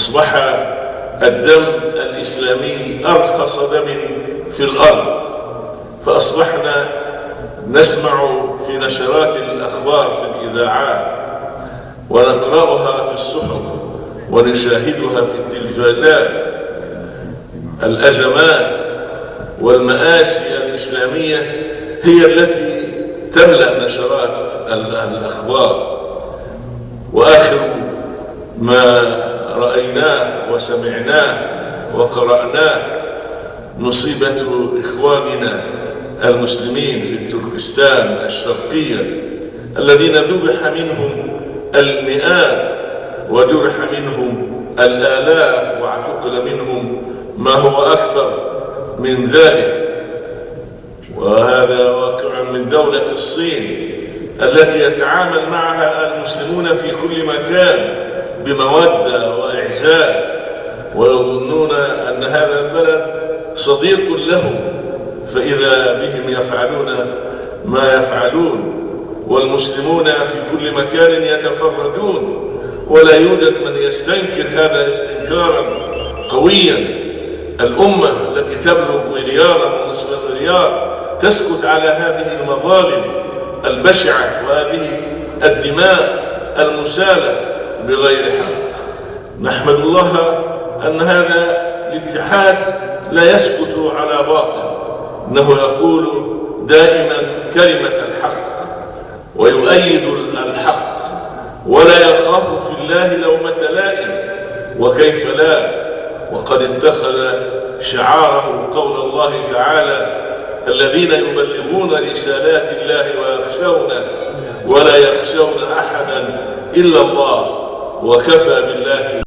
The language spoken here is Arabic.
أصبح الدم الإسلامي أرخص دم في الأرض، فأصبحنا نسمع في نشرات الأخبار في الإذاعات ونقرأها في الصحف ونشاهدها في التلفازات الأزمات والمآسي الإسلامية هي التي تملأ نشرات الأخبار. وآخر ما رأيناه وسمعناه وقرأناه مصيبة إخواننا المسلمين في تركستان الشرقية الذين ذبح منهم المئات وجرح منهم الآلاف واعتقل منهم ما هو أكثر من ذلك. وهذا واقع من دولة الصين التي يتعامل معها المسلمون في كل مكان بمودة وإعزاز، ويظنون أن هذا البلد صديق لهم، فإذا بهم يفعلون ما يفعلون، والمسلمون في كل مكان يتفردون، ولا يوجد من يستنكر هذا استنكارا قويا. الأمة التي تبلغ مليارا ونصف مليار تسكت على هذه المظالم البشعة وهذه الدماء المسالة بغير حق. نحمد الله أن هذا الاتحاد لا يسكت على باطل، إنه يقول دائما كلمة الحق ويؤيد الحق ولا يخاف في الله لومة لائم، وكيف لا، وقد اتخذ شعاره قول الله تعالى: الذين يبلغون رسالات الله ويخشونه ولا يخشون أحدا إلا الله وكفى بالله